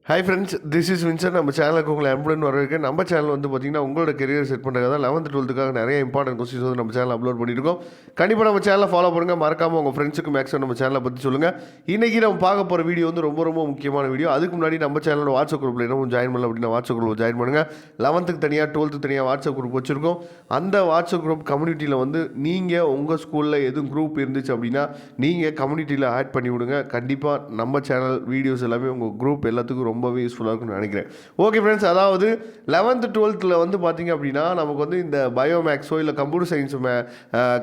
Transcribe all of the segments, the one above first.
Hi friends, this is Vinson. நம்ம சேனலுக்கு உங்களை அன்புடன் வரவேற்க. நம்ம சேனல் வந்து பார்த்தீங்கன்னா உங்களோட கெரியர் செட் பண்ணுறதுக்காக 11th 12th நிறைய இம்பார்ட்டன்ட் கொஸ்டின்ஸ் வந்து நம்ம சேனல் அப்லோட் பண்ணியிருக்கோம். கண்டிப்பாக நம்ம சேனலை ஃபாலோ பண்ணுங்கள். மறக்காமல் உங்கள் ஃப்ரெண்ட்ஸுக்கு மேக்ஸிமம் நம்ம சேனலை பற்றி சொல்லுங்கள். இன்றைக்கி நம்ம பார்க்க போகிற வீடியோ வந்து ரொம்ப ரொம்ப முக்கியமான வீடியோ. அதுக்கு முன்னாடி நம்ம சேனலோட வாட்ஸ்அப் குரூப்பில் என்ன ஜாயின் பண்ணல அப்படின்னா வாட்ஸ்அப் குரூப்பில் ஜாயின் பண்ணுங்கள். 11th தனியாக 12th தனியாக வாட்ஸ்அப் குரூப் வச்சுருக்கோம். அந்த வாட்ஸ்அப் குரூப் கம்யூனிட்டியில் வந்து நீங்கள் உங்கள் ஸ்கூலில் எதுவும் குரூப் இருந்துச்சு அப்படின்னா நீங்கள் கம்யூனிட்டியில் ஆட் பண்ணி விடுங்க. கண்டிப்பாக நம்ம சேனல் வீடியோஸ் எல்லாமே உங்கள் குரூப் எல்லாத்துக்கும் ரொம்பவே யூஸ்ஃபுல்லாக இருக்கும்னு நினைக்கிறேன். ஓகே ஃப்ரெண்ட்ஸ், அதாவது 11th 12th வந்து பார்த்தீங்க அப்படின்னா நமக்கு வந்து இந்த பயோ மேக்ஸோ இல்லை computer science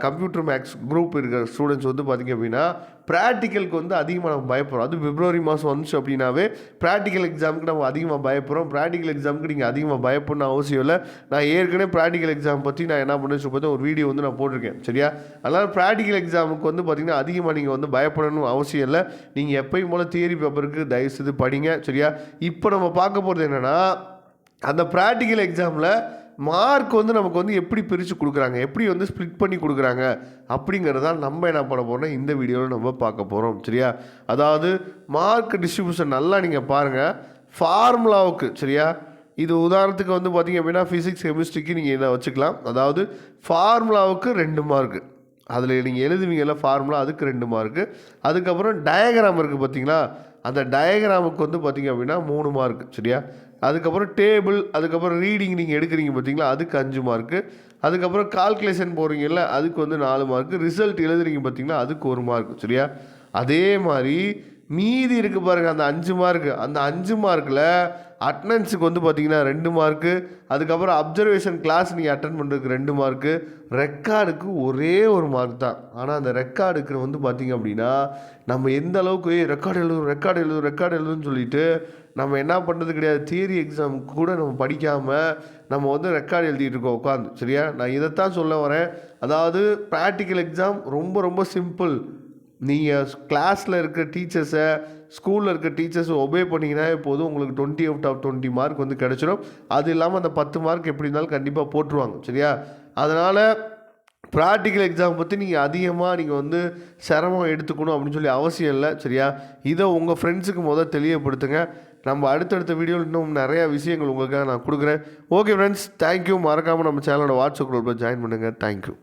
computer maths group இருக்கிற ஸ்டூடெண்ட்ஸ் வந்து பார்த்தீங்க அப்படின்னா ப்ராக்டிக்கலுக்கு வந்து அதிகமாக நம்ம பயப்படுறோம். அது பிப்ரவரி மாதம் வந்துச்சு அப்படின்னாவே ப்ராக்டிக்கல் எக்ஸாமுக்கு நம்ம அதிகமாக பயப்படுறோம். ப்ராக்டிக்கல் எக்ஸாமுக்கு நீங்கள் அதிகமாக பயப்படணும் அவசியம் இல்லை. நான் ஏற்கனவே ப்ராக்டிக்கல் எக்ஸாம் பற்றி நான் என்ன பண்ணேன்னு சொல்லி ஒரு வீடியோ வந்து நான் போட்டிருக்கேன், சரியா? அதனால் ப்ராக்டிக்கல் எக்ஸாமுக்கு வந்து பார்த்திங்கன்னா அதிகமாக நீங்கள் வந்து பயப்படணும் அவசியம் இல்லை. நீங்கள் எப்பயும் போல் தியரி பேப்பருக்கு தயவுசெய்து படிங்க, சரியா? இப்போ நம்ம பார்க்க போகிறது என்னென்னா, அந்த ப்ராக்டிக்கல் எக்ஸாமில் மார்க் வந்து நமக்கு வந்து எப்படி பிரித்து கொடுக்குறாங்க, எப்படி வந்து ஸ்ப்ளிட் பண்ணி கொடுக்குறாங்க அப்படிங்கிறதான் நம்ம என்ன பண்ண போகிறோம்னா இந்த வீடியோவில் நம்ம பார்க்க போகிறோம், சரியா? அதாவது மார்க் டிஸ்ட்ரிபியூஷன் நல்லா நீங்கள் பாருங்கள். ஃபார்முலாவுக்கு, சரியா? இது உதாரணத்துக்கு வந்து பார்த்திங்க அப்படின்னா ஃபிசிக்ஸ் கெமிஸ்ட்ரிக்கு நீங்கள் இதை வச்சுக்கலாம். அதாவது ஃபார்முலாவுக்கு 2 மார்க்கு, அதில் நீங்கள் எழுதுவீங்கல்ல ஃபார்முலா, அதுக்கு 2 மார்க்கு. அதுக்கப்புறம் டயக்ராம் இருக்குது பார்த்தீங்களா, அந்த டயக்ராமுக்கு வந்து பார்த்திங்க அப்படின்னா 3 மார்க்கு, சரியா? அதுக்கப்புறம் டேபிள், அதுக்கப்புறம் ரீடிங் நீங்கள் எடுக்கிறீங்க பார்த்தீங்களா, அதுக்கு 5 மார்க்கு. அதுக்கப்புறம் கால்குலேஷன் போகிறீங்கல்ல, அதுக்கு வந்து 4 மார்க்கு. ரிசல்ட் எழுதுறீங்க பார்த்தீங்களா, அதுக்கு 1 மார்க்கு, சரியா? அதே மாதிரி மீதி இருக்குது பாருங்கள் அந்த 5 மார்க்கு. அந்த 5 மார்க்கில் அட்டனன்ஸுக்கு வந்து பார்த்திங்கன்னா 2 மார்க்கு. அதுக்கப்புறம் அப்சர்வேஷன் கிளாஸ் நீங்கள் அட்டன் பண்ணுறதுக்கு 2 மார்க்கு. ரெக்கார்டுக்கு ஒரே 1 மார்க் தான். ஆனால் அந்த ரெக்கார்டுக்கு வந்து பார்த்திங்க அப்படின்னா நம்ம எந்த அளவுக்கு ரெக்கார்டு எழுதுன்னு சொல்லிட்டு நம்ம என்ன பண்ணுறது கிடையாது. தியரி எக்ஸாமுக்கு கூட நம்ம படிக்காமல் நம்ம வந்து ரெக்கார்டு எழுதிட்டு இருக்கோம் உட்காந்து, சரியா? நான் இதைத்தான் சொல்ல வரேன். அதாவது ப்ராக்டிக்கல் எக்ஸாம் ரொம்ப ரொம்ப சிம்பிள். நீங்கள் கிளாஸில் இருக்கிற டீச்சர்ஸை, ஸ்கூலில் இருக்கிற டீச்சர்ஸை ஒபே பண்ணிங்கன்னா போதும், உங்களுக்கு 20 out of 20 மார்க் வந்து கிடச்சிடும். அது இல்லாமல் அந்த 10 மார்க் எப்படி இருந்தாலும் கண்டிப்பாக போட்டுருவாங்க, சரியா? அதனால் ப்ராக்டிக்கல் எக்ஸாம் பற்றி நீங்கள் அதிகமாக நீங்கள் வந்து சிரமம் எடுத்துக்கணும் அப்படின்னு சொல்லி அவசியம் இல்லை, சரியா? இதை உங்கள் ஃப்ரெண்ட்ஸுக்கு தெளிவுபடுத்துங்க. நம்ம அடுத்தடுத்த வீடியோவில் இன்னும் நிறையா விஷயங்கள் உங்களுக்காக நான் கொடுக்குறேன். Okay friends, thank you. மறக்காமல் நம்ம சேனலோட வாட்ஸ்அப் குரூப்பில் ஜாயின் பண்ணுங்கள். தேங்க்யூ.